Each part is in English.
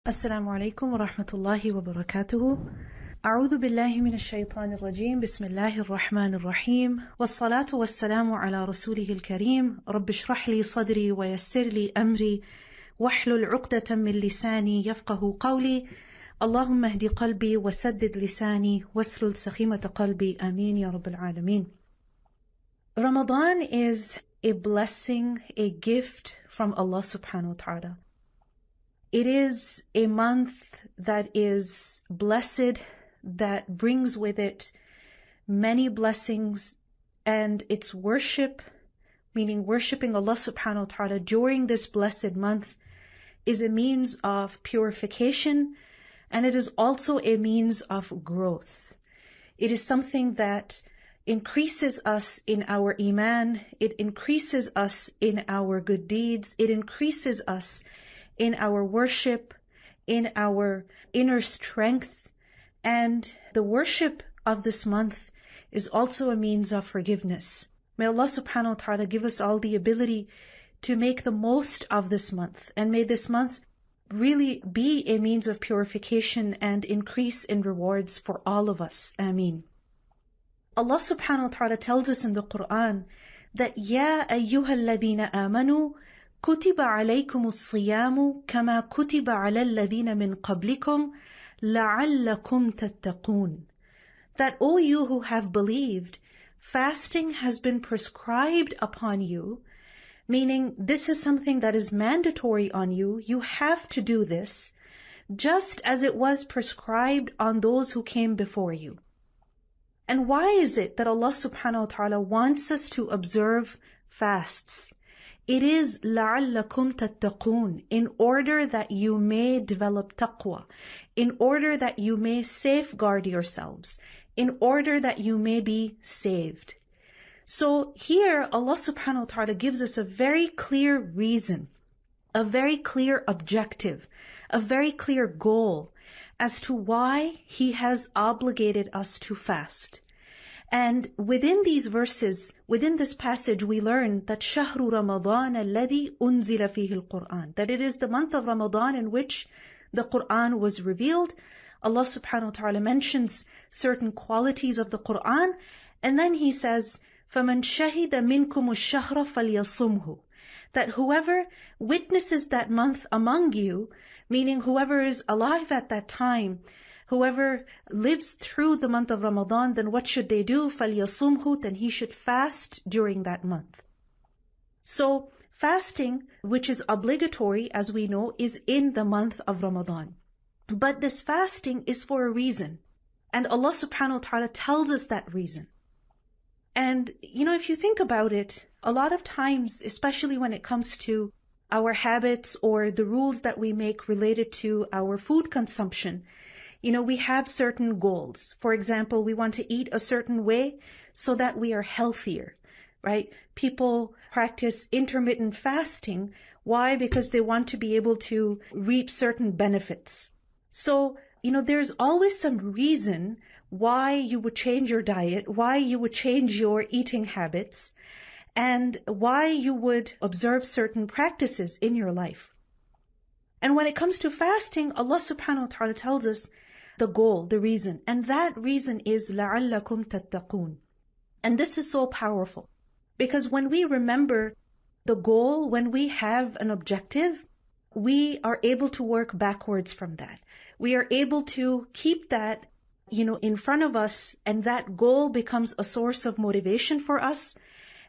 السلام عليكم ورحمة الله وبركاته. أعوذ بالله من الشيطان الرجيم. بسم الله الرحمن الرحيم. والصلاة والسلام على رسوله الكريم. رب اشرح لي صدري ويسر لي أمري واحلل عقدة من لساني يفقه قولي. اللهم اهد قلبي وسدد لساني واسلل سخيمة قلبي. آمين يا رب العالمين. Ramadan is a blessing, a gift from Allah subhanahu wa ta'ala. It is a month that is blessed, that brings with it many blessings, and its worship, meaning worshipping Allah subhanahu wa ta'ala during this blessed month, is a means of purification, and it is also a means of growth. It is something that increases us in our iman, it increases us in our good deeds, it increases us in our worship, in our inner strength, and the worship of this month is also a means of forgiveness. May Allah subhanahu wa ta'ala give us all the ability to make the most of this month, and may this month really be a means of purification and increase in rewards for all of us. Ameen. Allah subhanahu wa ta'ala tells us in the Quran that Ya ayyuhal ladhina amanu كتب عليكم الصيام كما كتب على الذين من قبلكم لعلكم تتقون. That, O you who have believed, fasting has been prescribed upon you, meaning this is something that is mandatory on you. You have to do this, just as it was prescribed on those who came before you. And why is it that Allah subhanahu wa ta'ala wants us to observe fasts? It is لَعَلَّكُمْ تَتَّقُونَ, in order that you may develop taqwa, in order that you may safeguard yourselves, in order that you may be saved. So here Allah subhanahu wa ta'ala gives us a very clear reason, a very clear objective, a very clear goal as to why He has obligated us to fast. And within these verses, within this passage, we learn that شهر رمضان الذي أنزل فيه القرآن, that it is the month of Ramadan in which the Quran was revealed. Allah subhanahu wa ta'ala mentions certain qualities of the Quran, and then He says, فَمَنْ شَهِدَ مِنْكُمُ الشَّهْرَ فَلْيَصُمْهُ, that whoever witnesses that month among you, meaning whoever is alive at that time, whoever lives through the month of Ramadan, then what should they do? فَلْيَصُمْهُ, then he should fast during that month. So fasting, which is obligatory, as we know, is in the month of Ramadan. But this fasting is for a reason. And Allah subhanahu wa ta'ala tells us that reason. And, if you think about it, a lot of times, especially when it comes to our habits or the rules that we make related to our food consumption, we have certain goals. For example, we want to eat a certain way so that we are healthier, right? People practice intermittent fasting. Why? Because they want to be able to reap certain benefits. So, there's always some reason why you would change your diet, why you would change your eating habits, and why you would observe certain practices in your life. And when it comes to fasting, Allah subhanahu wa ta'ala tells us the goal, the reason, and that reason is لَعَلَّكُمْ تَتَّقُونَ. And this is so powerful, because when we remember the goal, when we have an objective, we are able to work backwards from that. We are able to keep that, in front of us, and that goal becomes a source of motivation for us.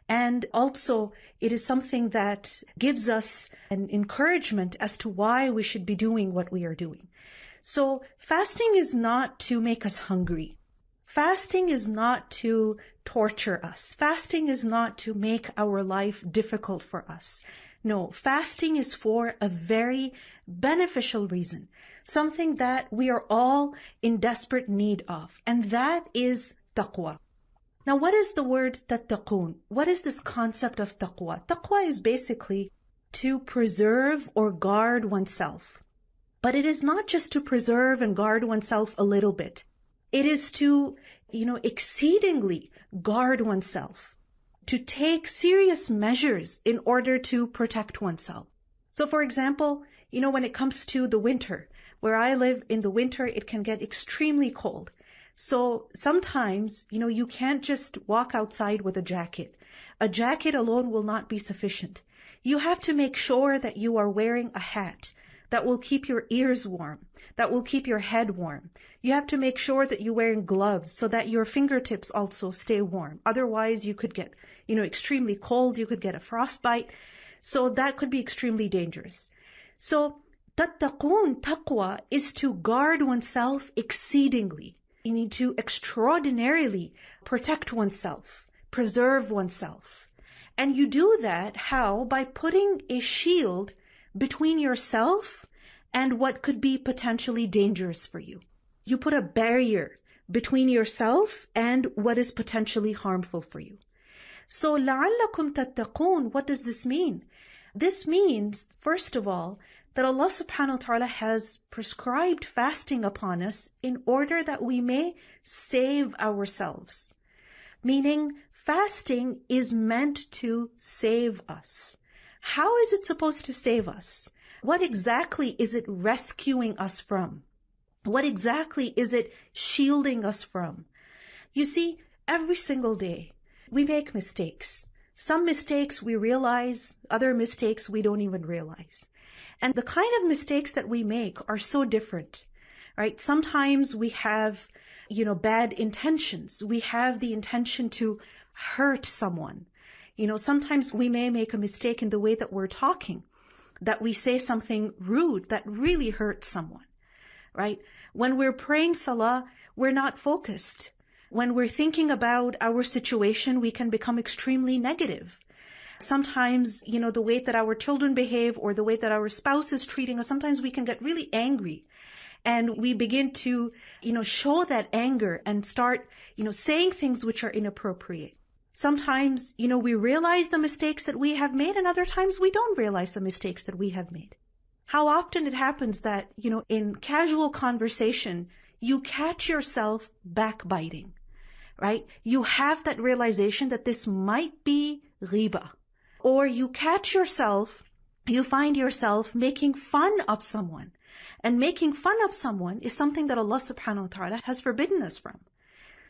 And also, it is something that gives us an encouragement as to why we should be doing what we are doing. So fasting is not to make us hungry. Fasting is not to torture us. Fasting is not to make our life difficult for us. No, fasting is for a very beneficial reason, something that we are all in desperate need of, and that is taqwa. Now, what is the word tattaqun? What is this concept of taqwa? Taqwa is basically to preserve or guard oneself. But it is not just to preserve and guard oneself a little bit. It is to, exceedingly guard oneself, to take serious measures in order to protect oneself. So for example, when it comes to the winter, Where I live in the winter, it can get extremely cold. So sometimes, you can't just walk outside with a jacket. A jacket alone will not be sufficient. You have to make sure that you are wearing a hat that will keep your ears warm, that will keep your head warm. You have to make sure that you're wearing gloves so that your fingertips also stay warm. Otherwise, you could get, extremely cold. You could get a frostbite. So that could be extremely dangerous. So tattaqoon, taqwa, is to guard oneself exceedingly. You need to extraordinarily protect oneself, preserve oneself. And you do that how? By putting a shield between yourself and what could be potentially dangerous for you. You put a barrier between yourself and what is potentially harmful for you. So لَعَلَّكُمْ تَتَّقُونَ, what does this mean? This means, first of all, that Allah subhanahu wa ta'ala has prescribed fasting upon us in order that we may save ourselves. Meaning, fasting is meant to save us. How is it supposed to save us? What exactly is it rescuing us from? What exactly is it shielding us from? You see, every single day, we make mistakes. Some mistakes we realize, other mistakes we don't even realize. And the kind of mistakes that we make are so different, right? Sometimes we have, bad intentions. We have the intention to hurt someone. Sometimes we may make a mistake in the way that we're talking, that we say something rude that really hurts someone, right? When we're praying salah, we're not focused. When we're thinking about our situation, we can become extremely negative. Sometimes, the way that our children behave or the way that our spouse is treating us, sometimes we can get really angry. And we begin to, show that anger and start, saying things which are inappropriate. Sometimes, we realize the mistakes that we have made, and other times we don't realize the mistakes that we have made. How often it happens that, in casual conversation, you catch yourself backbiting, right? You have that realization that this might be gheebat. Or you find yourself making fun of someone. And making fun of someone is something that Allah subhanahu wa ta'ala has forbidden us from.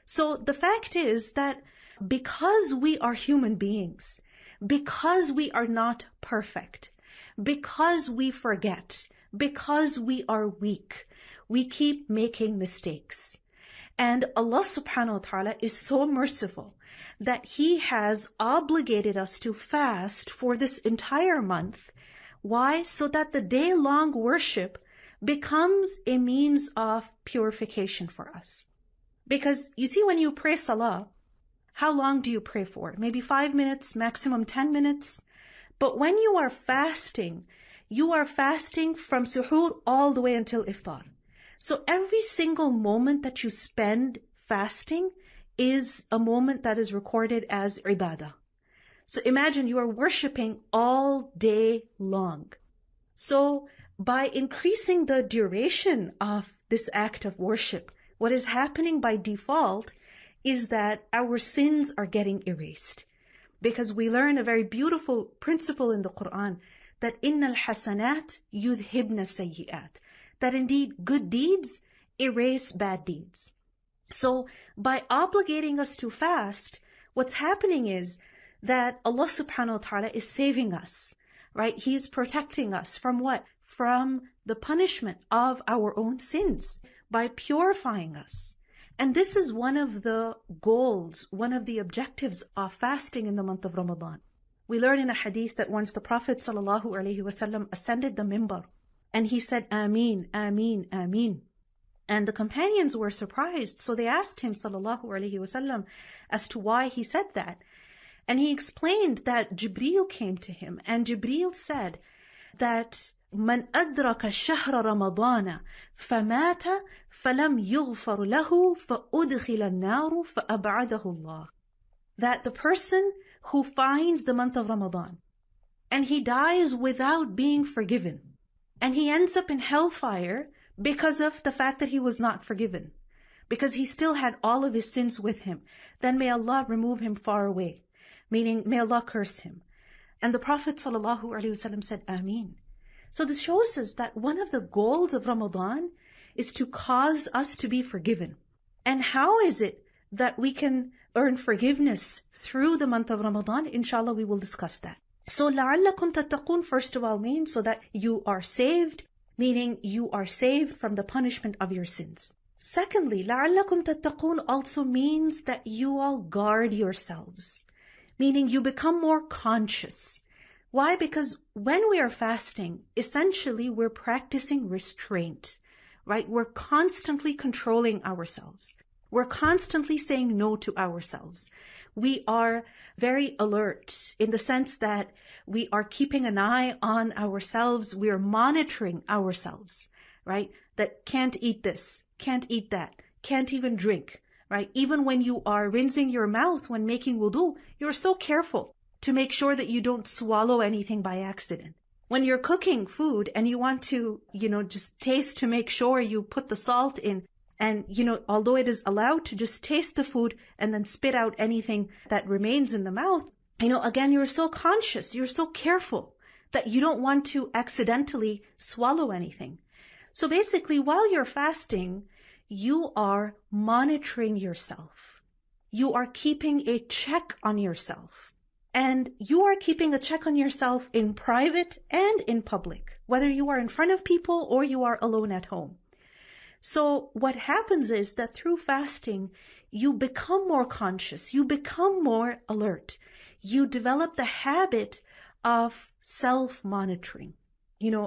So the fact is that because we are human beings, because we are not perfect, because we forget, because we are weak, we keep making mistakes. And Allah subhanahu wa ta'ala is so merciful that He has obligated us to fast for this entire month. Why? So that the day-long worship becomes a means of purification for us. Because you see, when you pray salah, how long do you pray for? Maybe 5 minutes, maximum 10 minutes. But when you are fasting from suhoor all the way until iftar. So every single moment that you spend fasting is a moment that is recorded as ibadah. So imagine you are worshiping all day long. So by increasing the duration of this act of worship, what is happening by default is that our sins are getting erased. Because we learn a very beautiful principle in the Quran, that innal hasanat yudhibna sayyi'at, that indeed good deeds erase bad deeds. So by obligating us to fast, what's happening is that Allah subhanahu wa ta'ala is saving us, right? He is protecting us from what? From the punishment of our own sins by purifying us. And this is one of the goals, one of the objectives of fasting in the month of Ramadan. We learn in a hadith that once the Prophet ﷺ ascended the mimbar and he said, Ameen, Ameen, Ameen. And the companions were surprised. So they asked him ﷺ as to why he said that. And he explained that Jibreel came to him and Jibreel said that من أدرك شهر رمضان فمات فلم يغفر له فأدخل النار فأبعده الله. That the person who finds the month of Ramadan and he dies without being forgiven and he ends up in hellfire because of the fact that he was not forgiven, because he still had all of his sins with him, then may Allah remove him far away, meaning may Allah curse him. And the Prophet ﷺ said, Ameen. So this shows us that one of the goals of Ramadan is to cause us to be forgiven. And how is it that we can earn forgiveness through the month of Ramadan? Inshallah, we will discuss that. So لَعَلَّكُمْ تَتَّقُونَ first of all means so that you are saved, meaning you are saved from the punishment of your sins. Secondly, لَعَلَّكُمْ تَتَّقُونَ also means that you all guard yourselves, meaning you become more conscious. Why? Because when we are fasting, essentially we're practicing restraint, right? We're constantly controlling ourselves. We're constantly saying no to ourselves. We are very alert in the sense that we are keeping an eye on ourselves. We are monitoring ourselves, right? That can't eat this, can't eat that, can't even drink, right? Even when you are rinsing your mouth when making wudu, you're so careful to make sure that you don't swallow anything by accident. When you're cooking food and you want to, just taste to make sure you put the salt in, and, although it is allowed to just taste the food and then spit out anything that remains in the mouth, again, you're so conscious, you're so careful that you don't want to accidentally swallow anything. So basically, while you're fasting, you are monitoring yourself. You are keeping a check on yourself. And you are keeping a check on yourself in private and in public, whether you are in front of people or you are alone at home. So what happens is that through fasting, you become more conscious, you become more alert. You develop the habit of self-monitoring,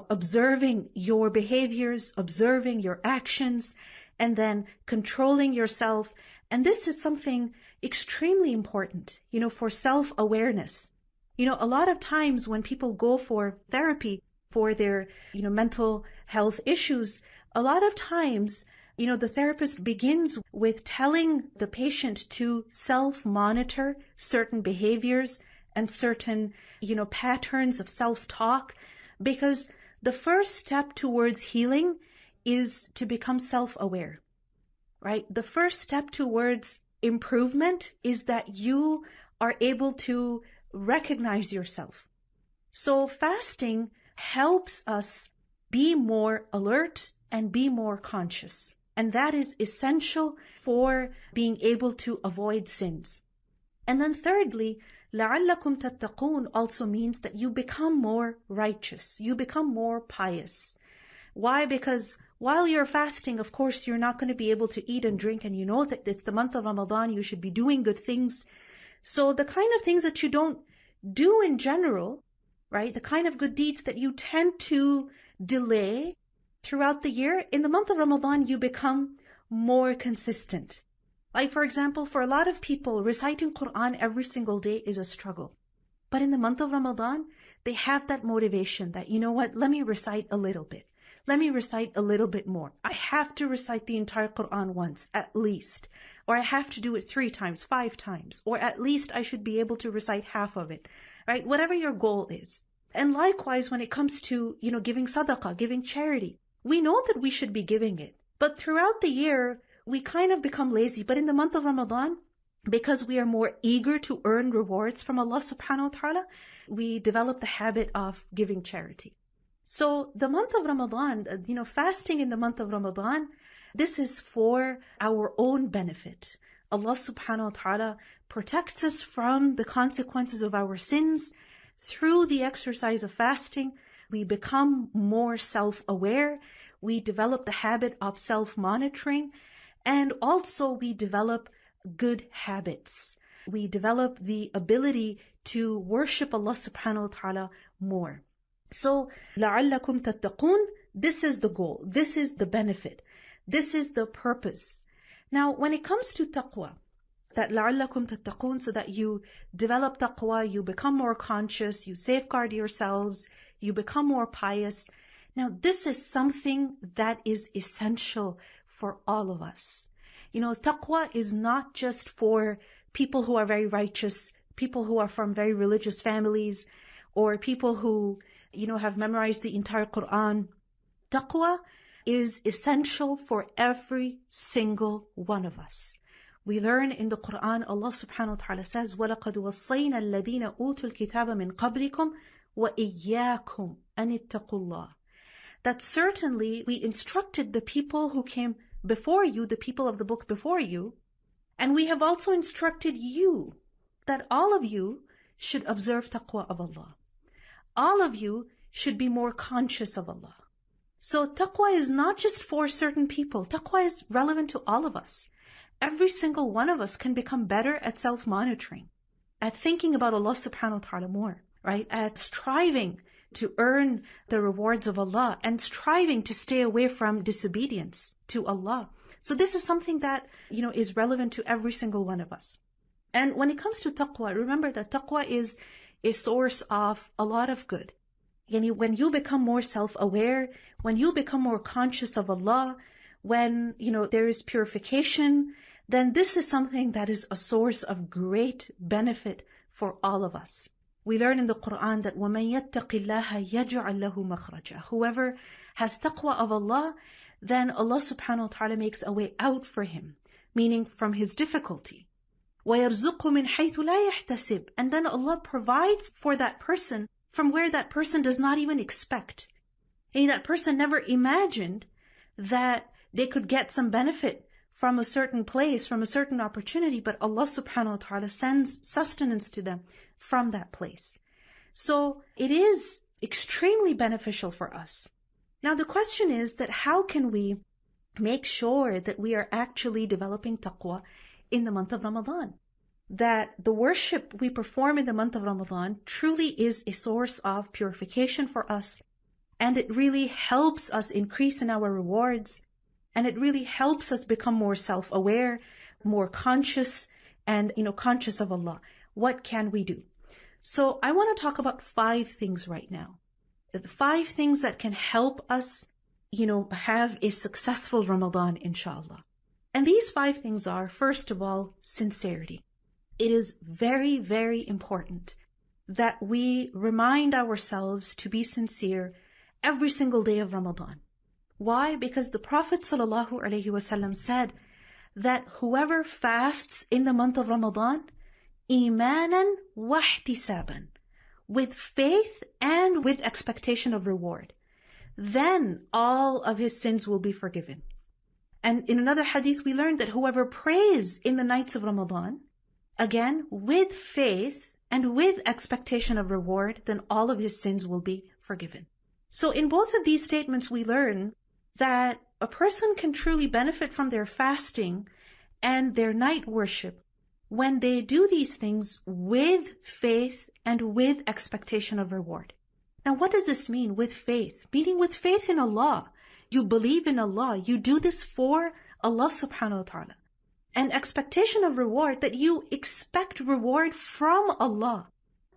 observing your behaviors, observing your actions, and then controlling yourself. And this is something extremely important, for self-awareness. A lot of times when people go for therapy for their, mental health issues, a lot of times, the therapist begins with telling the patient to self-monitor certain behaviors and certain, patterns of self-talk, because the first step towards healing is to become self-aware, right? The first step towards improvement is that you are able to recognize yourself. So fasting helps us be more alert and be more conscious. And that is essential for being able to avoid sins. And then thirdly, لَعَلَّكُمْ تَتَّقُونَ also means that you become more righteous. You become more pious. Why? Because while you're fasting, of course, you're not going to be able to eat and drink, and you know that it's the month of Ramadan, you should be doing good things. So the kind of things that you don't do in general, right, the kind of good deeds that you tend to delay throughout the year, in the month of Ramadan, you become more consistent. Like, for example, for a lot of people, reciting Quran every single day is a struggle. But in the month of Ramadan, they have that motivation that, let me recite a little bit. Let me recite a little bit more. I have to recite the entire Quran once, at least. Or I have to do it 3 times, 5 times. Or at least I should be able to recite half of it. Right? Whatever your goal is. And likewise, when it comes to, giving sadaqah, giving charity, we know that we should be giving it. But throughout the year, we kind of become lazy. But in the month of Ramadan, because we are more eager to earn rewards from Allah subhanahu wa ta'ala, we develop the habit of giving charity. So the month of Ramadan, fasting in the month of Ramadan, this is for our own benefit. Allah subhanahu wa ta'ala protects us from the consequences of our sins. Through the exercise of fasting, we become more self-aware. We develop the habit of self-monitoring. And also we develop good habits. We develop the ability to worship Allah subhanahu wa ta'ala more. So, لَعَلَّكُمْ تَتَّقُونَ, this is the goal. This is the benefit. This is the purpose. Now, when it comes to taqwa, that لَعَلَّكُمْ تَتَّقُونَ, so that you develop taqwa, you become more conscious, you safeguard yourselves, you become more pious. Now, this is something that is essential for all of us. Taqwa is not just for people who are very righteous, people who are from very religious families, or people who, have memorized the entire Quran. Taqwa is essential for every single one of us. We learn in the Quran, Allah subhanahu wa ta'ala says, وَلَقَدْ وَصَّيْنَا الَّذِينَ أُوتُوا الْكِتَابَ مِنْ قَبْلِكُمْ وَإِيَّاكُمْ أَنِ اتَّقُوا اللَّهَ. that certainly we instructed the people who came before you, the people of the book before you, and we have also instructed you that all of you should observe taqwa of Allah. All of you should be more conscious of Allah. So taqwa is not just for certain people. Taqwa is relevant to all of us. Every single one of us can become better at self-monitoring, at thinking about Allah subhanahu wa ta'ala more, right? At striving to earn the rewards of Allah and striving to stay away from disobedience to Allah. So this is something that, is relevant to every single one of us. And when it comes to taqwa, remember that taqwa is a source of a lot of good. When you become more self-aware, when you become more conscious of Allah, when, there is purification, then this is something that is a source of great benefit for all of us. We learn in the Quran that وَمَن يَتَّقِ اللَّهَ يَجْعَلْ لَهُ مَخْرَجًا. Whoever has taqwa of Allah, then Allah subhanahu wa ta'ala makes a way out for him, meaning from his difficulty. وَيَرْزُقْهُ مِنْ حَيْثُ لَا يَحْتَسِبْ. And then Allah provides for that person from where that person does not even expect. And that person never imagined that they could get some benefit from a certain place, from a certain opportunity, but Allah subhanahu wa ta'ala sends sustenance to them from that place. So it is extremely beneficial for us. Now the question is that how can we make sure that we are actually developing taqwa in the month of Ramadan? That the worship we perform in the month of Ramadan truly is a source of purification for us, and it really helps us increase in our rewards, and it really helps us become more self-aware, more conscious, and conscious of Allah. What can we do? So I want to talk about 5 things right now. The 5 things that can help us, have a successful Ramadan, inshallah. And these 5 things are, first of all, sincerity. It is very, very important that we remind ourselves to be sincere every single day of Ramadan. Why? Because the Prophet ﷺ said that whoever fasts in the month of Ramadan, imanan wa ihtisaban, with faith and with expectation of reward, then all of his sins will be forgiven. And in another hadith, we learned that whoever prays in the nights of Ramadan, again, with faith and with expectation of reward, then all of his sins will be forgiven. So in both of these statements, we learn that a person can truly benefit from their fasting and their night worship when they do these things with faith and with expectation of reward. Now, what does this mean, with faith? Meaning with faith in Allah. You believe in Allah. You do this for Allah subhanahu wa ta'ala. And expectation of reward, that you expect reward from Allah,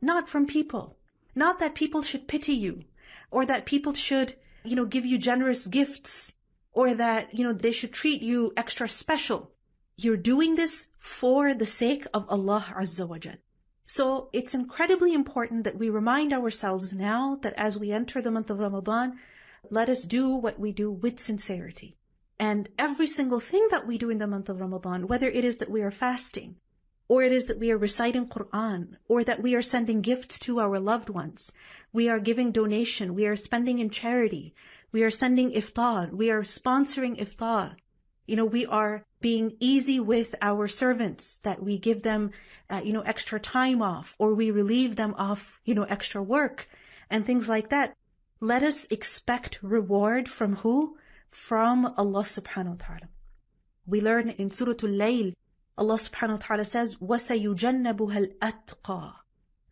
not from people. Not that people should pity you, or that people should, give you generous gifts, or that, they should treat you extra special. You're doing this for the sake of Allah Azza wa Jal. So it's incredibly important that we remind ourselves now that as we enter the month of Ramadan, let us do what we do with sincerity. And every single thing that we do in the month of Ramadan, whether it is that we are fasting, or it is that we are reciting Quran, or that we are sending gifts to our loved ones, we are giving donation, we are spending in charity, we are sending iftar, we are sponsoring iftar, we are being easy with our servants, that we give them, extra time off, or we relieve them of, extra work, and things like that. Let us expect reward from who? From Allah subhanahu wa ta'ala. We learn in Surah Al-Layl, Allah subhanahu wa ta'ala says, وَسَيُجَنَّبُهَا الْأَتْقَى,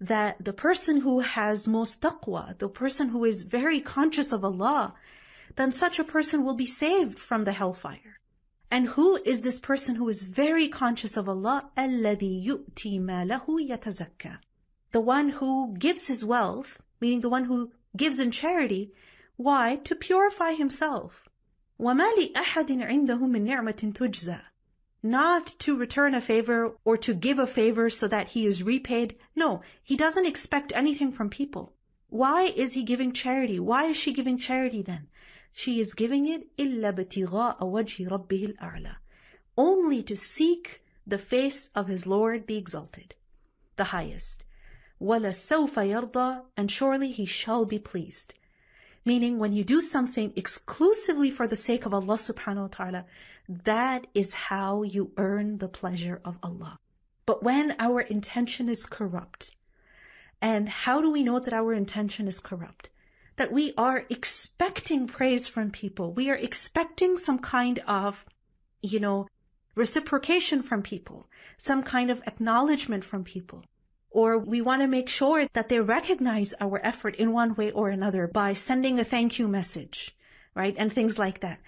that the person who has most taqwa, the person who is very conscious of Allah, then such a person will be saved from the hellfire. And who is this person who is very conscious of Allah? الَّذِي يُؤْتِي مَالَهُ يَتَزَكَّى, the one who gives his wealth, meaning the one who gives in charity. Why? To purify himself. وَمَا لِأَحَدٍ عِنْدَهُ مِنْ نِعْمَةٍ تُجْزَى, not to return a favor or to give a favor so that he is repaid. No, he doesn't expect anything from people. Why is he giving charity? Why is she giving charity then? She is giving it إِلَّا ابْتِغَاءَ وَجْهِ رَبِّهِ الْأَعْلَى, only to seek the face of his Lord, the Exalted, the Highest. وَلَسَوْفَ يَرْضَى, and surely he shall be pleased. Meaning when you do something exclusively for the sake of Allah subhanahu wa ta'ala, that is how you earn the pleasure of Allah. But when our intention is corrupt, and how do we know that our intention is corrupt? That we are expecting praise from people. We are expecting some kind of, reciprocation from people, some kind of acknowledgement from people. Or we want to make sure that they recognize our effort in one way or another by sending a thank you message, right? And things like that.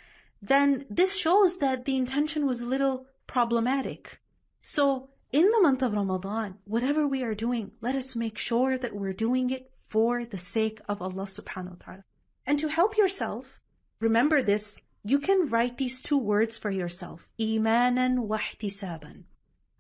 Then this shows that the intention was a little problematic. So in the month of Ramadan, whatever we are doing, let us make sure that we're doing it for the sake of Allah subhanahu wa ta'ala. And to help yourself, remember this, you can write these two words for yourself, imanan wa ihtisaban.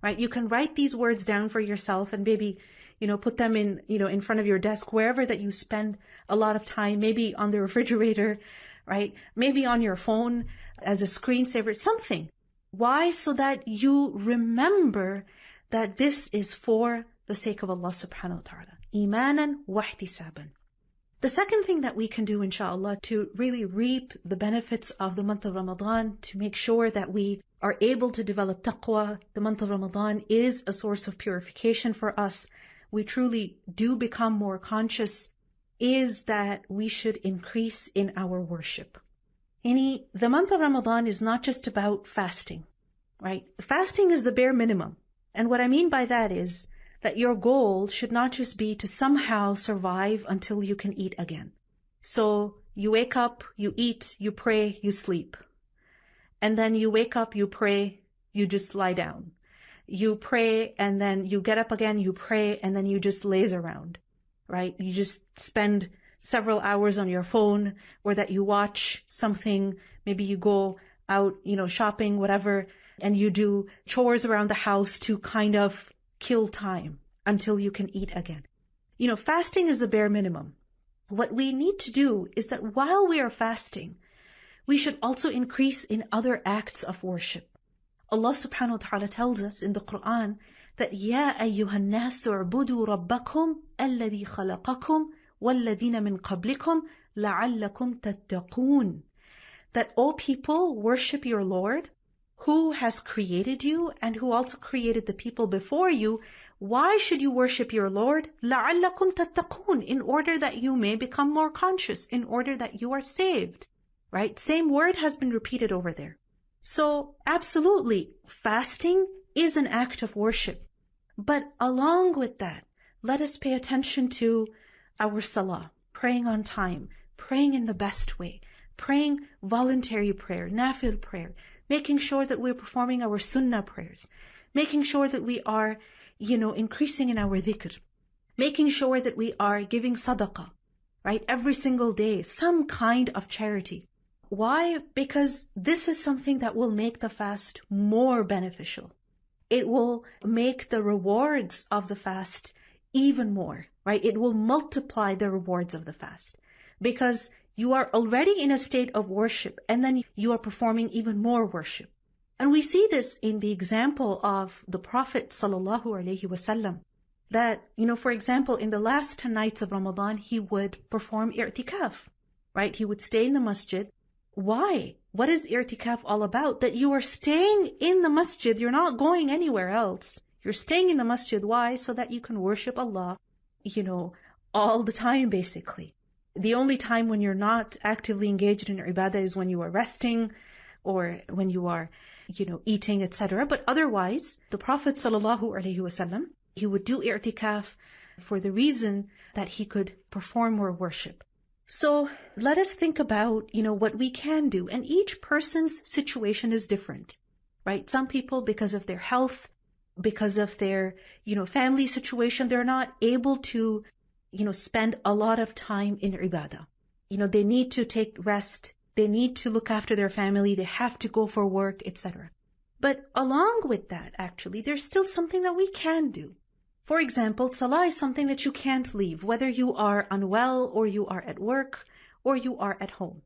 Right? You can write these words down for yourself and maybe, put them in front of your desk, wherever that you spend a lot of time, maybe on the refrigerator, right? Maybe on your phone as a screensaver, something. Why? So that you remember that this is for the sake of Allah subhanahu wa ta'ala. Imanan wa ihtisaban. The second thing that we can do, inshallah, to really reap the benefits of the month of Ramadan, to make sure that we are able to develop taqwa, the month of Ramadan is a source of purification for us. We truly do become more conscious, is that we should increase in our worship. The month of Ramadan is not just about fasting, right? Fasting is the bare minimum. And what I mean by that is that your goal should not just be to somehow survive until you can eat again. So you wake up, you eat, you pray, you sleep. And then you wake up, you pray, you just lie down. You pray, and then you get up again, you pray, and then you just laze around, right? You just spend several hours on your phone, or that you watch something, maybe you go out, shopping, whatever, and you do chores around the house to kind of kill time until you can eat again. Fasting is the bare minimum. What we need to do is that while we are fasting, we should also increase in other acts of worship. Allah subhanahu wa ta'ala tells us in the Quran that يَا أَيُّهَا النَّاسُ اعْبُدُوا رَبَّكُمْ الَّذِي خَلَقَكُمْ وَالَّذِينَ مِنْ قَبْلِكُمْ لَعَلَّكُمْ تَتَّقُونَ. That, O people, worship your Lord, who has created you and who also created the people before you. Why should you worship your Lord? لَعَلَّكُمْ تَتَّقُونَ. In order that you may become more conscious, in order that you are saved. Right? Same word has been repeated over there. So absolutely, fasting is an act of worship. But along with that, let us pay attention to our salah, praying on time, praying in the best way, praying voluntary prayer, nafil prayer, making sure that we're performing our sunnah prayers, making sure that we are, increasing in our dhikr, making sure that we are giving sadaqah, right? Every single day, some kind of charity. Why? Because this is something that will make the fast more beneficial. It will make the rewards of the fast even more, right? It will multiply the rewards of the fast because you are already in a state of worship and then you are performing even more worship. And we see this in the example of the Prophet sallallahu alaihi wasallam that, for example, in the last 10 nights of Ramadan, he would perform i'tikaf, right? He would stay in the masjid. Why? What is i'tikaf all about? That you are staying in the masjid. You're not going anywhere else. You're staying in the masjid. Why? So that you can worship Allah, all the time, basically. The only time when you're not actively engaged in ibadah is when you are resting or when you are, eating, etc. But otherwise, the Prophet ﷺ, he would do i'tikaf for the reason that he could perform more worship. So let us think about, what we can do. And each person's situation is different, right? Some people, because of their health, because of their, family situation, they're not able to, spend a lot of time in ibadah. They need to take rest. They need to look after their family. They have to go for work, etc. But along with that, actually, there's still something that we can do. For example, salah is something that you can't leave, whether you are unwell or you are at work or you are at home.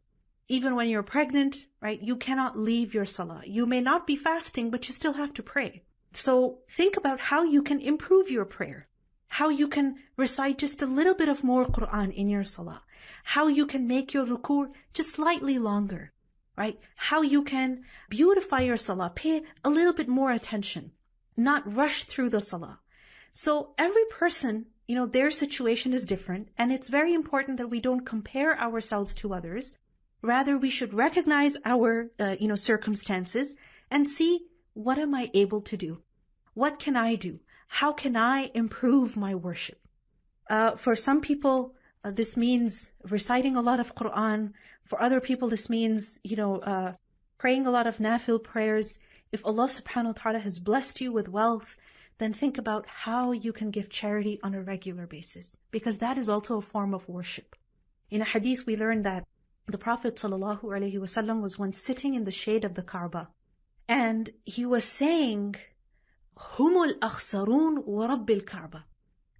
Even when you're pregnant, right, you cannot leave your salah. You may not be fasting, but you still have to pray. So think about how you can improve your prayer, how you can recite just a little bit of more Quran in your salah, how you can make your ruku' just slightly longer, right? How you can beautify your salah, pay a little bit more attention, not rush through the salah. So every person, their situation is different, and it's very important that we don't compare ourselves to others. Rather, we should recognize our, circumstances and see, what am I able to do? What can I do? How can I improve my worship? For some people, this means reciting a lot of Quran. For other people, this means, praying a lot of nafil prayers. If Allah subhanahu wa ta'ala has blessed you with wealth, then think about how you can give charity on a regular basis, because that is also a form of worship. In a hadith, we learned that the Prophet ﷺ was once sitting in the shade of the Kaaba, and he was saying, Humul akhsarun wa rabbil Kaaba.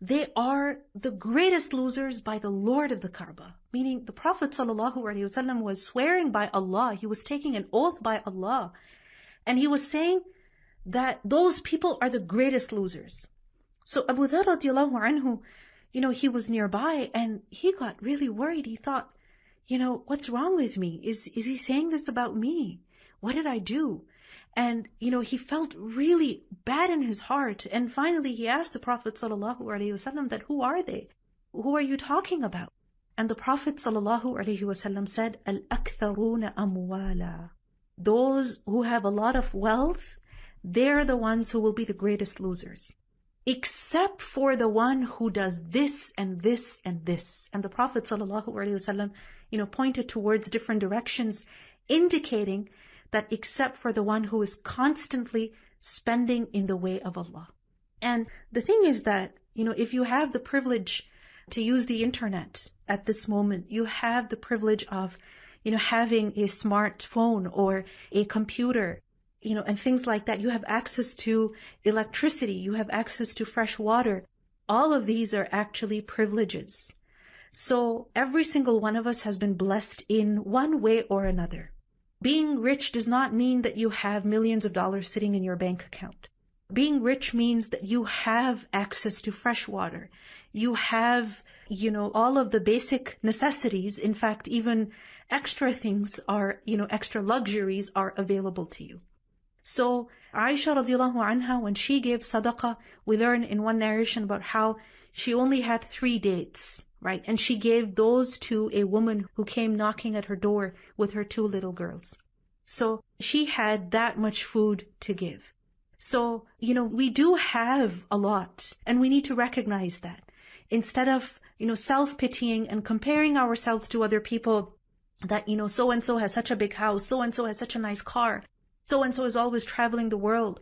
They are the greatest losers by the Lord of the Kaaba. Meaning the Prophet ﷺ was swearing by Allah. He was taking an oath by Allah. And he was saying that those people are the greatest losers. So Abu Dharr radiallahu anhu, he was nearby and he got really worried. He thought, what's wrong with me? Is he saying this about me? What did I do? And, he felt really bad in his heart. And finally, he asked the Prophet ﷺ that, who are they? Who are you talking about? And the Prophet ﷺ said, Al-aktharuna amwala. Those who have a lot of wealth, they're the ones who will be the greatest losers. Except for the one who does this and this and this. And the Prophet ﷺ, pointed towards different directions, indicating that except for the one who is constantly spending in the way of Allah. And the thing is that, if you have the privilege to use the internet at this moment, you have the privilege of, having a smartphone or a computer, and things like that. You have access to electricity, you have access to fresh water. All of these are actually privileges. So every single one of us has been blessed in one way or another. Being rich does not mean that you have millions of dollars sitting in your bank account. Being rich means that you have access to fresh water. You have, all of the basic necessities. In fact, even extra things are, extra luxuries are available to you. So Aisha radiallahu anha, when she gave sadaqah, we learn in one narration about how she only had 3 dates, right? And she gave those to a woman who came knocking at her door with her 2 little girls. So she had that much food to give. So, we do have a lot, and we need to recognize that. Instead of, self-pitying and comparing ourselves to other people, that, so-and-so has such a big house, so-and-so has such a nice car, so-and-so is always traveling the world,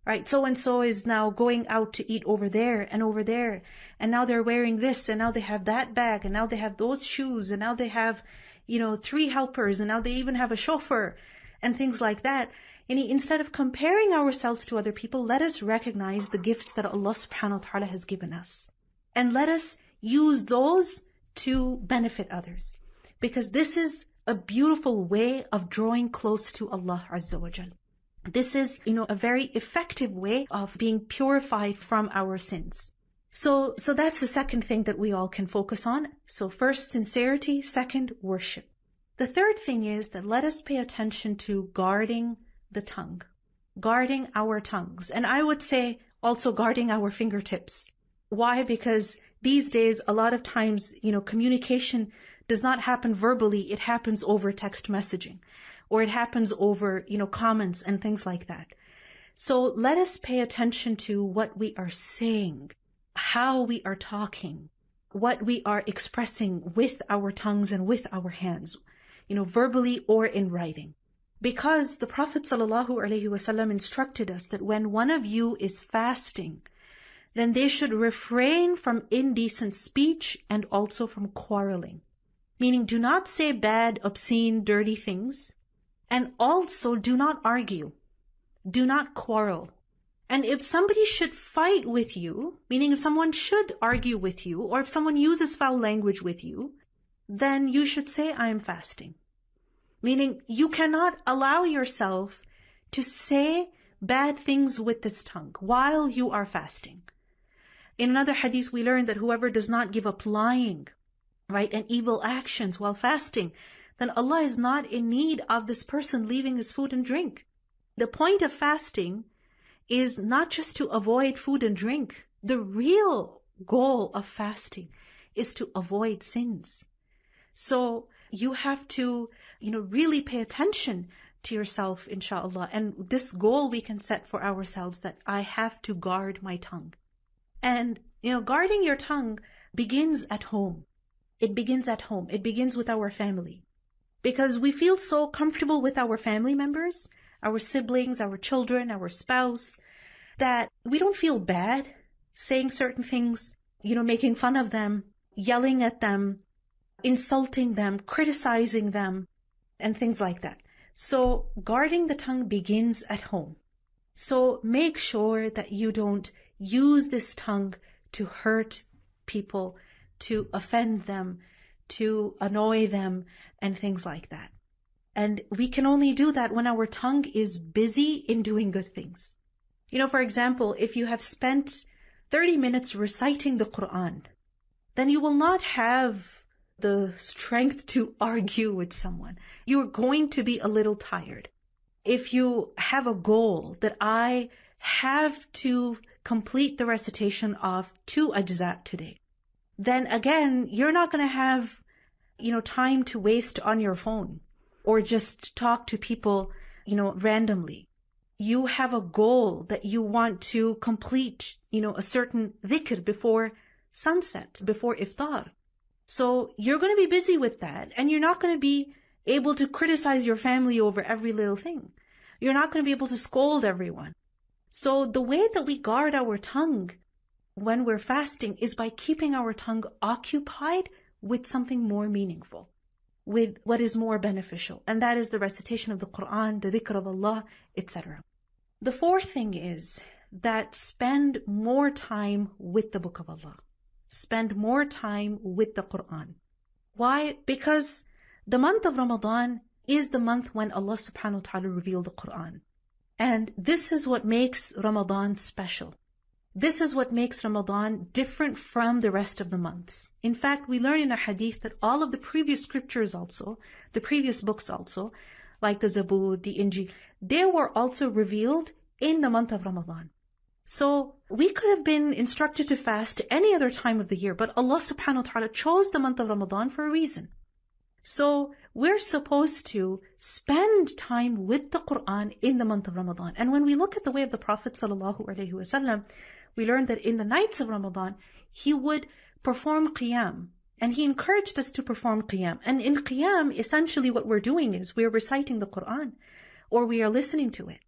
right? So-and-so is now going out to eat over there, and now they're wearing this, and now they have that bag, and now they have those shoes, and now they have, 3 helpers, and now they even have a chauffeur, and things like that. And instead of comparing ourselves to other people, let us recognize the gifts that Allah subhanahu wa ta'ala has given us. And let us use those to benefit others. Because this is a beautiful way of drawing close to Allah Azza wa Jal. This is, a very effective way of being purified from our sins. So that's the second thing that we all can focus on. So first, sincerity. Second, worship. The third thing is that let us pay attention to guarding the tongue, guarding our tongues. And I would say also guarding our fingertips. Why? Because these days, a lot of times, communication does not happen verbally. It happens over text messaging, or it happens over, comments and things like that. So let us pay attention to what we are saying, how we are talking, what we are expressing with our tongues and with our hands, verbally or in writing. Because the Prophet ﷺ instructed us that when one of you is fasting, then they should refrain from indecent speech and also from quarreling. Meaning, do not say bad, obscene, dirty things. And also do not argue. Do not quarrel. And if somebody should fight with you, meaning if someone should argue with you, or if someone uses foul language with you, then you should say, I am fasting. Meaning, you cannot allow yourself to say bad things with this tongue while you are fasting. In another hadith, we learn that whoever does not give up lying, right, and evil actions while fasting, then Allah is not in need of this person leaving his food and drink. The point of fasting is not just to avoid food and drink. The real goal of fasting is to avoid sins. So you have to, really pay attention to yourself, inshallah. And this goal we can set for ourselves, that I have to guard my tongue. And, guarding your tongue begins at home. It begins at home. It begins with our family. Because we feel so comfortable with our family members, our siblings, our children, our spouse, that we don't feel bad saying certain things, making fun of them, yelling at them, insulting them, criticizing them, and things like that. So guarding the tongue begins at home. So make sure that you don't use this tongue to hurt people, to offend them, to annoy them, and things like that. And we can only do that when our tongue is busy in doing good things. For example, if you have spent 30 minutes reciting the Quran, then you will not have the strength to argue with someone. You're going to be a little tired. If you have a goal that I have to complete the recitation of 2 ajza today, then again, you're not going to have, time to waste on your phone or just talk to people, randomly. You have a goal that you want to complete, a certain dhikr before sunset, before iftar. So you're going to be busy with that, and you're not going to be able to criticize your family over every little thing. You're not going to be able to scold everyone. So the way that we guard our tongue when we're fasting is by keeping our tongue occupied with something more meaningful, with what is more beneficial, and that is the recitation of the Quran, the dhikr of Allah, etc. The fourth thing is that spend more time with the Book of Allah. Spend more time with the Quran. Why? Because the month of Ramadan is the month when Allah subhanahu wa ta'ala revealed the Quran. And this is what makes Ramadan special. This is what makes Ramadan different from the rest of the months. In fact, we learn in a hadith that all of the previous scriptures also, the previous books also, like the Zabur, the Injil, they were also revealed in the month of Ramadan. So we could have been instructed to fast any other time of the year, but Allah subhanahu wa ta'ala chose the month of Ramadan for a reason. So we're supposed to spend time with the Quran in the month of Ramadan. And when we look at the way of the Prophet sallallahu alaihi wasallam, we learn that in the nights of Ramadan, he would perform qiyam. And he encouraged us to perform qiyam. And in qiyam, essentially what we're doing is we're reciting the Quran, or we are listening to it.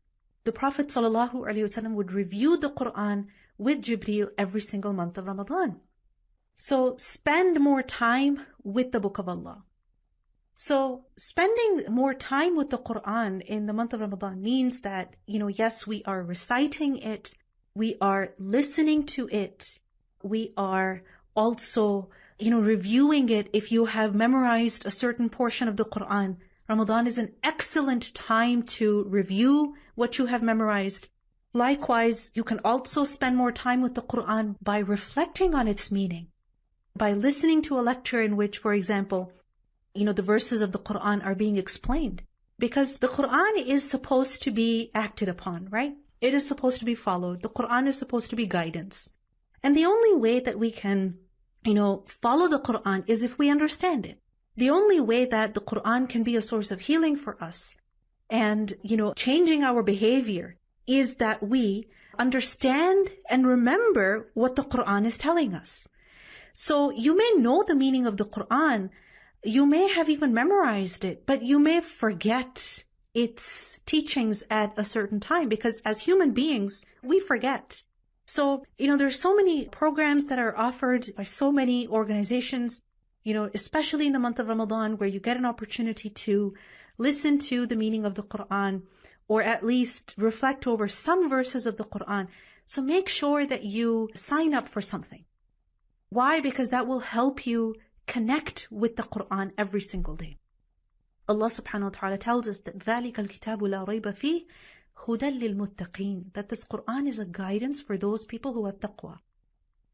The Prophet ﷺ would review the Quran with Jibreel every single month of Ramadan. So spend more time with the Book of Allah. So spending more time with the Quran in the month of Ramadan means that, yes, we are reciting it, we are listening to it, we are also, reviewing it. If you have memorized a certain portion of the Quran, Ramadan is an excellent time to review what you have memorized. Likewise, you can also spend more time with the Quran by reflecting on its meaning, by listening to a lecture in which, for example, the verses of the Quran are being explained. Because the Quran is supposed to be acted upon, right? It is supposed to be followed. The Quran is supposed to be guidance. And the only way that we can, follow the Quran is if we understand it. The only way that the Quran can be a source of healing for us and, changing our behavior is that we understand and remember what the Quran is telling us. So you may know the meaning of the Quran, you may have even memorized it, but you may forget its teachings at a certain time, because as human beings, we forget. So, there's so many programs that are offered by so many organizations, especially in the month of Ramadan, where you get an opportunity to listen to the meaning of the Quran, or at least reflect over some verses of the Quran. So make sure that you sign up for something. Why? Because that will help you connect with the Quran every single day. Allah subhanahu wa ta'ala tells us that ذَلِكَ الْكِتَابُ لَا رَيْبَ فِيهِ هُدًى لِلْمُتَّقِينَ, that this Quran is a guidance for those people who have taqwa.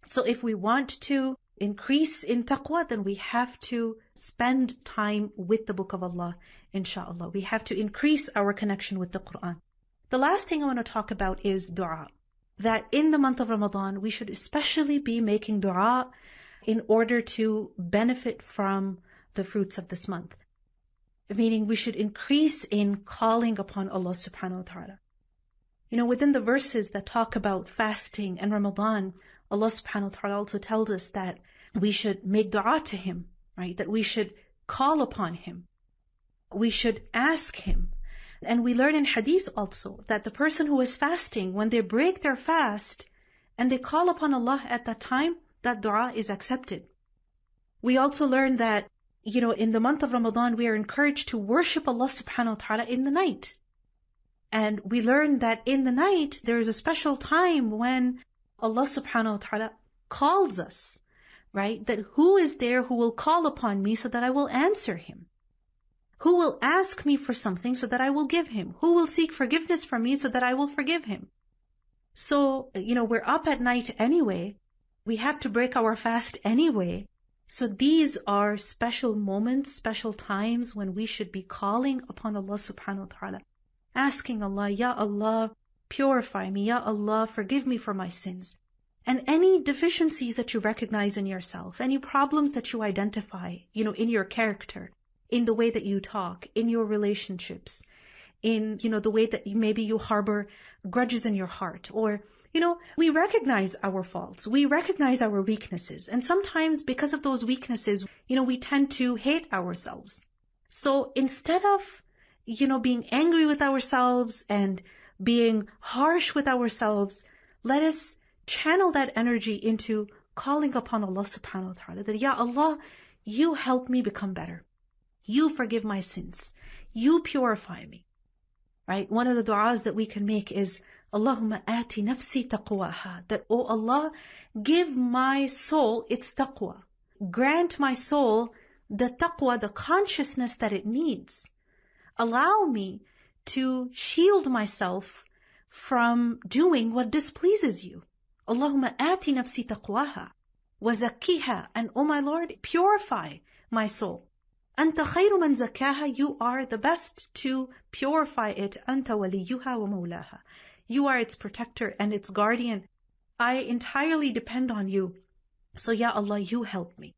So if we want to increase in taqwa, then we have to spend time with the Book of Allah, inshallah. We have to increase our connection with the Quran. The last thing I want to talk about is dua. That in the month of Ramadan, we should especially be making dua in order to benefit from the fruits of this month. Meaning we should increase in calling upon Allah subhanahu wa ta'ala. Within the verses that talk about fasting and Ramadan, Allah subhanahu wa ta'ala also tells us that we should make dua to Him, right? That we should call upon Him. We should ask Him. And we learn in Hadith also that the person who is fasting, when they break their fast and they call upon Allah at that time, that dua is accepted. We also learn that, in the month of Ramadan, we are encouraged to worship Allah subhanahu wa ta'ala in the night. And we learn that in the night, there is a special time when Allah subhanahu wa ta'ala calls us, right? That who is there who will call upon me so that I will answer him? Who will ask me for something so that I will give him? Who will seek forgiveness from me so that I will forgive him? So, we're up at night anyway. We have to break our fast anyway. So these are special moments, special times when we should be calling upon Allah subhanahu wa ta'ala, asking Allah, Ya Allah, purify me. Ya Allah, forgive me for my sins. And any deficiencies that you recognize in yourself, any problems that you identify, in your character, in the way that you talk, in your relationships, in, the way that maybe you harbor grudges in your heart, or, we recognize our faults, we recognize our weaknesses. And sometimes because of those weaknesses, we tend to hate ourselves. So instead of, being angry with ourselves and being harsh with ourselves, let us channel that energy into calling upon Allah subhanahu wa ta'ala. That, Ya Allah, you help me become better. You forgive my sins. You purify me. Right? One of the du'as that we can make is, Allahumma ati nafsi taqwaha. That, oh Allah, give my soul its taqwa. Grant my soul the taqwa, the consciousness that it needs. Allow me to shield myself from doing what displeases you. Allahumma ati nafsi taqwaha wa zakkiha. And oh my Lord, purify my soul. Anta khayru man zakkaha. You are the best to purify it. Anta waliyuha wa mawlaha. You are its protector and its guardian. I entirely depend on you. So Ya Allah, you help me.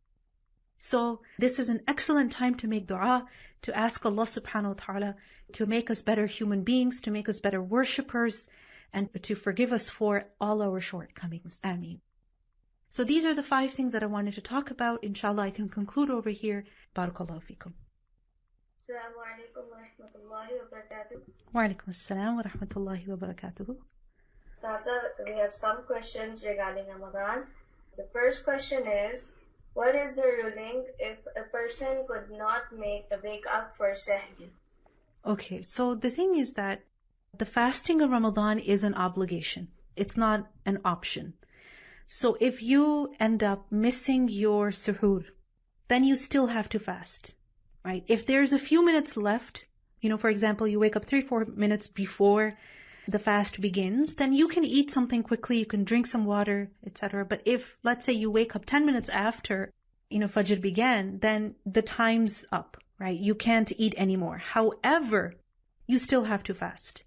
So this is an excellent time to make dua, to ask Allah subhanahu wa ta'ala to make us better human beings, to make us better worshippers, and to forgive us for all our shortcomings. Ameen. So these are the 5 things that I wanted to talk about. Inshallah, I can conclude over here. Barakallahu feekum. Assalamu alaikum wa rahmatullahi wa barakatuh. Wa alaikum assalam wa rahmatullahi wa barakatuh. Tata, we have some questions regarding Ramadan. The first question is, what is the ruling if a person could not wake up for Sahri? Okay, so the thing is that the fasting of Ramadan is an obligation. It's not an option. So if you end up missing your suhoor, then you still have to fast, right? If there's a few minutes left, for example, you wake up 3-4 minutes before the fast begins, then you can eat something quickly, you can drink some water, etc. But if, let's say, you wake up 10 minutes after, Fajr began, then the time's up, right? You can't eat anymore. However, you still have to fast.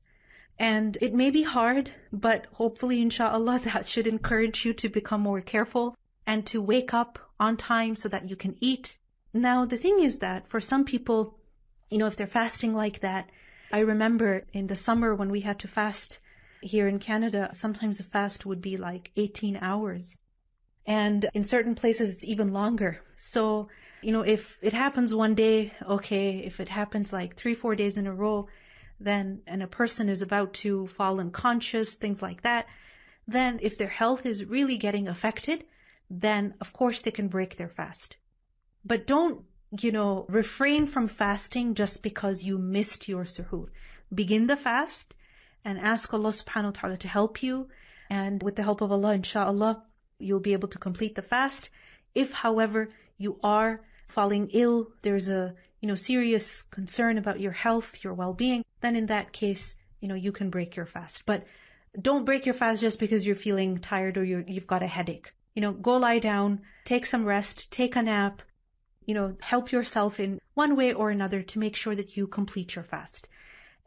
And it may be hard, but hopefully, inshallah, that should encourage you to become more careful and to wake up on time so that you can eat. Now, the thing is that for some people, if they're fasting like that, I remember in the summer when we had to fast here in Canada, sometimes the fast would be like 18 hours. And in certain places, it's even longer. So, if it happens one day, okay. If it happens like 3-4 days in a row, then, and a person is about to fall unconscious, things like that, then if their health is really getting affected, then of course they can break their fast. But don't, refrain from fasting just because you missed your suhoor. Begin the fast and ask Allah subhanahu wa ta'ala to help you. And with the help of Allah, inshallah, you'll be able to complete the fast. If, however, you are falling ill, there's a, serious concern about your health, your well-being, then in that case, you can break your fast. But don't break your fast just because you're feeling tired or you've got a headache. go lie down, take some rest, take a nap, help yourself in one way or another to make sure that you complete your fast.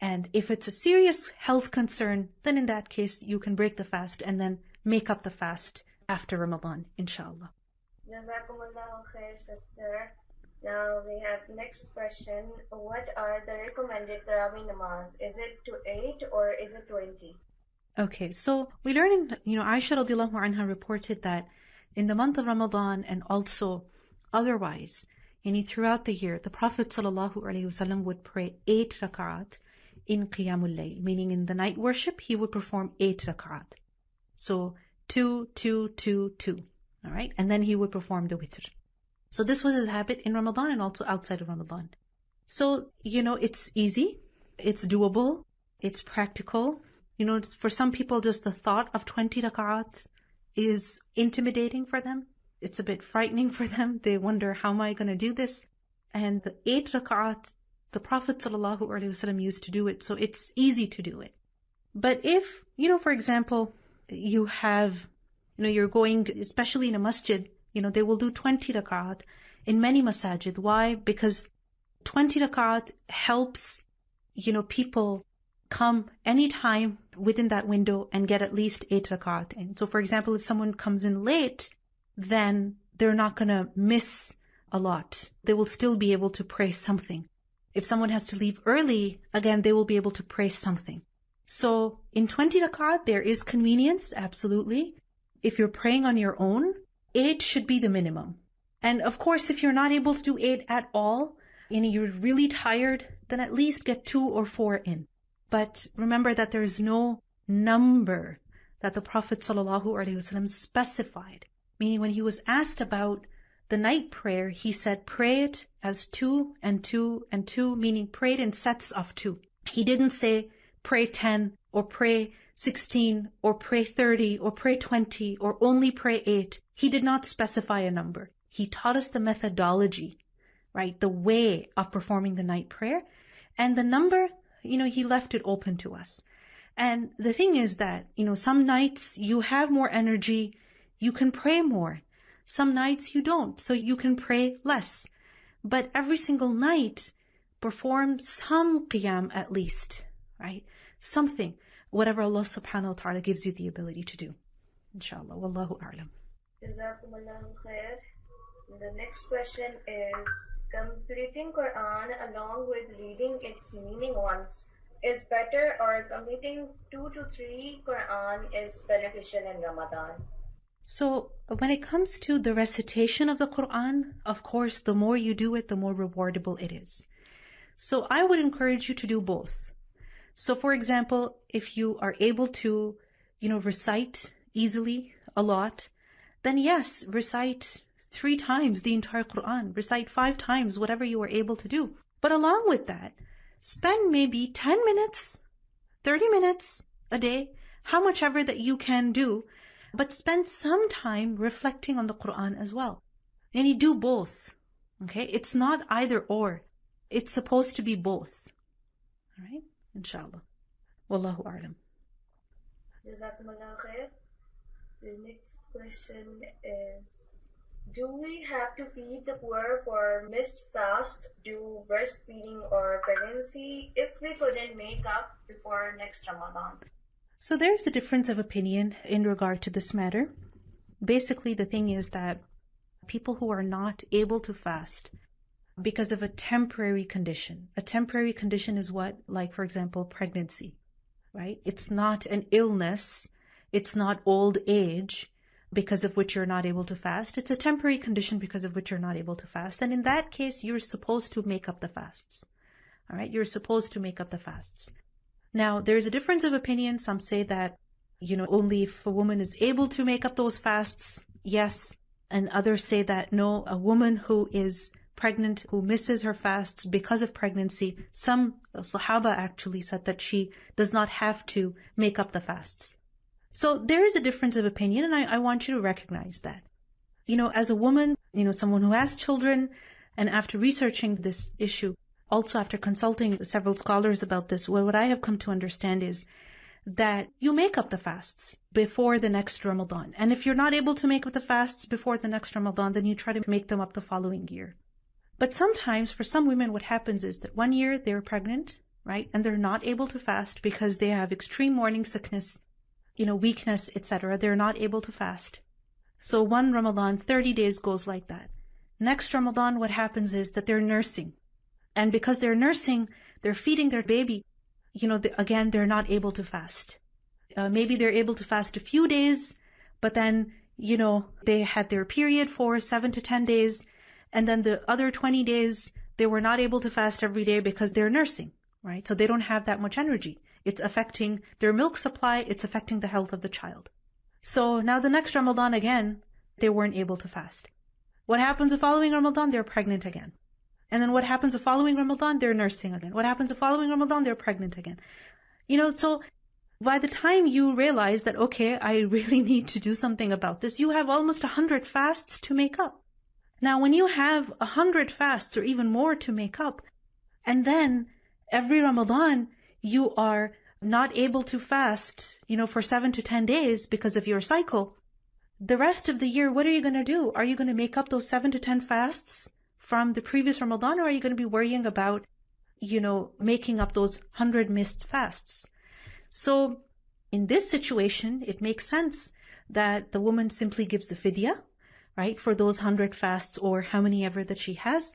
And if it's a serious health concern, then in that case, you can break the fast and then make up the fast after Ramadan, inshallah. Jazakumullahu khair, sister. Now we have next question. What are the recommended Tarawih namaz? Is it to 8 or is it 20? Okay, so we learn in, Aisha radiallahu anha reported that in the month of Ramadan and also otherwise, throughout the year, the Prophet sallallahu alaihi wasallam would pray 8 rak'at in Qiyamul Layl, meaning in the night worship, he would perform 8 rak'at. So 2, 2, 2, 2. All right, and then he would perform the witr. So this was his habit in Ramadan and also outside of Ramadan. So, it's easy, it's doable, it's practical. For some people, just the thought of 20 rak'at is intimidating for them. It's a bit frightening for them. They wonder, how am I going to do this? And the 8 rak'at, the Prophet ﷺ used to do it, so it's easy to do it. But if, for example, you have, you're going, especially in a masjid, they will do 20 rak'at in many masajid. Why? Because 20 rak'at helps, people come anytime within that window and get at least 8 rak'at in. So for example, if someone comes in late, then they're not going to miss a lot. They will still be able to pray something. If someone has to leave early, again, they will be able to pray something. So in 20 rak'at, there is convenience, absolutely. If you're praying on your own, 8 should be the minimum. And of course, if you're not able to do 8 at all, and you're really tired, then at least get 2 or 4 in. But remember that there is no number that the Prophet ﷺ specified. Meaning when he was asked about the night prayer, he said, pray it as 2 and 2 and 2, meaning pray it in sets of 2. He didn't say pray 10 or pray 16 or pray 30 or pray 20 or only pray 8. He did not specify a number. He taught us the methodology, right? The way of performing the night prayer. And the number, he left it open to us. And the thing is that, some nights you have more energy, you can pray more. Some nights you don't, so you can pray less. But every single night, perform some qiyam at least, right? Something, whatever Allah subhanahu wa ta'ala gives you the ability to do. Inshallah, wallahu a'lam. Jazakumullahu khair. The next question is, completing Quran along with reading its meaning once is better, or completing 2 to 3 Quran is beneficial in Ramadan? So when it comes to the recitation of the Quran, of course, the more you do it, the more rewardable it is. So I would encourage you to do both. So for example, if you are able to, recite easily a lot, then yes, recite 3 times the entire Quran, recite 5 times, whatever you are able to do. But along with that, spend maybe 10 minutes, 30 minutes a day, how much ever that you can do, but spend some time reflecting on the Quran as well. And you do both. Okay? It's not either or. It's supposed to be both. All right? Inshallah. Wallahu a'lam. Jazakumullah khair. The next question is, do we have to feed the poor for missed fast due breastfeeding or pregnancy if we couldn't make up before next Ramadan? So there's a difference of opinion in regard to this matter. Basically, the thing is that people who are not able to fast because of a temporary condition. A temporary condition is what? Like, for example, pregnancy, right? It's not an illness. It's not old age because of which you're not able to fast. It's a temporary condition because of which you're not able to fast. And in that case, you're supposed to make up the fasts. All right? You're supposed to make up the fasts. Now, there's a difference of opinion. Some say that, only if a woman is able to make up those fasts, yes. And others say that, no, a woman who is pregnant, who misses her fasts because of pregnancy, some Sahaba actually said that she does not have to make up the fasts. So there is a difference of opinion, and I want you to recognize that. As a woman, someone who has children, and after researching this issue, also after consulting several scholars about this, what I have come to understand is that you make up the fasts before the next Ramadan. And if you're not able to make up the fasts before the next Ramadan, then you try to make them up the following year. But sometimes for some women, what happens is that one year they're pregnant, right? And they're not able to fast because they have extreme morning sickness, weakness, etc. They're not able to fast. So one Ramadan, 30 days goes like that. Next Ramadan, what happens is that they're nursing. And because they're nursing, they're feeding their baby. Again, they're not able to fast. Maybe they're able to fast a few days, but then, they had their period for 7 to 10 days. And then the other 20 days, they were not able to fast every day because they're nursing, right? So they don't have that much energy. It's affecting their milk supply. It's affecting the health of the child. So now the next Ramadan again, they weren't able to fast. What happens the following Ramadan? They're pregnant again. And then what happens the following Ramadan? They're nursing again. What happens the following Ramadan? They're pregnant again. So by the time you realize that, okay, I really need to do something about this, you have almost 100 fasts to make up. Now, when you have 100 fasts or even more to make up, and then every Ramadan you are not able to fast, for 7 to 10 days because of your cycle, the rest of the year, what are you going to do? Are you going to make up those 7 to 10 fasts from the previous Ramadan, or are you going to be worrying about, making up those 100 missed fasts? So in this situation, it makes sense that the woman simply gives the fidya, right, for those 100 fasts or how many ever that she has.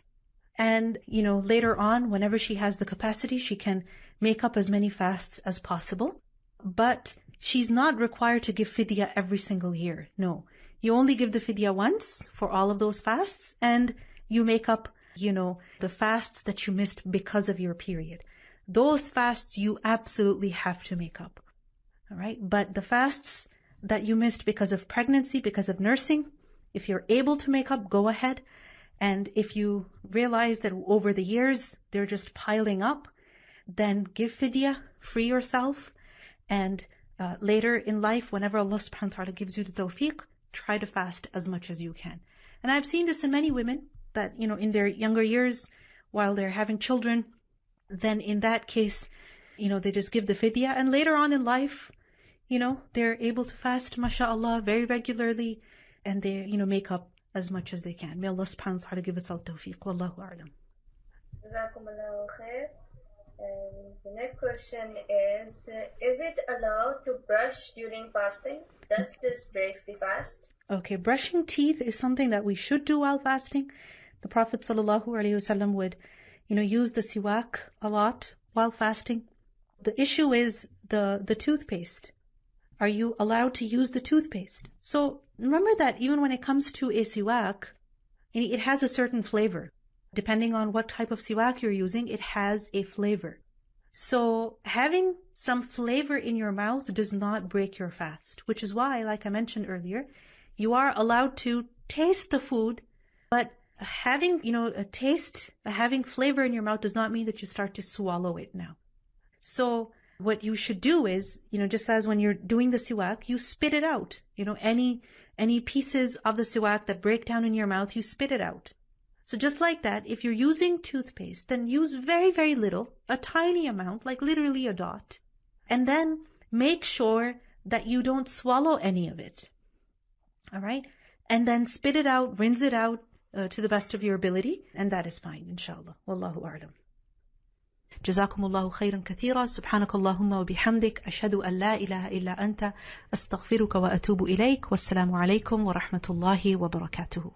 And, later on, whenever she has the capacity, she can make up as many fasts as possible. But she's not required to give fidya every single year. No, you only give the fidya once for all of those fasts, and you make up, the fasts that you missed because of your period. Those fasts you absolutely have to make up. All right. But the fasts that you missed because of pregnancy, because of nursing, if you're able to make up, go ahead. And if you realize that over the years they're just piling up, then give fidya, free yourself. And later in life, whenever Allah subhanahu wa ta'ala gives you the tawfiq, try to fast as much as you can. And I've seen this in many women that, in their younger years, while they're having children, then in that case, they just give the fidya. And later on in life, they're able to fast, mashallah, very regularly. And they, make up as much as they can. May Allah subhanahu wa ta'ala give us all tawfiq. Wallahu a'lam. Jazakumullahu khair. And the next question is it allowed to brush during fasting? Does this breaks the fast? Okay, brushing teeth is something that we should do while fasting. The Prophet ﷺ would, use the siwak a lot while fasting. The issue is the toothpaste. Are you allowed to use the toothpaste? So remember that even when it comes to a siwak, it has a certain flavor. Depending on what type of siwak you're using, it has a flavor. So having some flavor in your mouth does not break your fast, which is why, like I mentioned earlier, you are allowed to taste the food, but having, a taste, having flavor in your mouth does not mean that you start to swallow it now. So what you should do is, just as when you're doing the siwak, you spit it out. Any pieces of the siwak that break down in your mouth, you spit it out. So just like that, if you're using toothpaste, then use very, very little, a tiny amount, like literally a dot. And then make sure that you don't swallow any of it. All right? And then spit it out, rinse it out to the best of your ability. And that is fine, inshallah. Wallahu a'lam. جزاكم الله خيرا كثيرا سبحانك اللهم وبحمدك أشهد أن لا إله إلا أنت أستغفرك وأتوب إليك والسلام عليكم ورحمة الله وبركاته.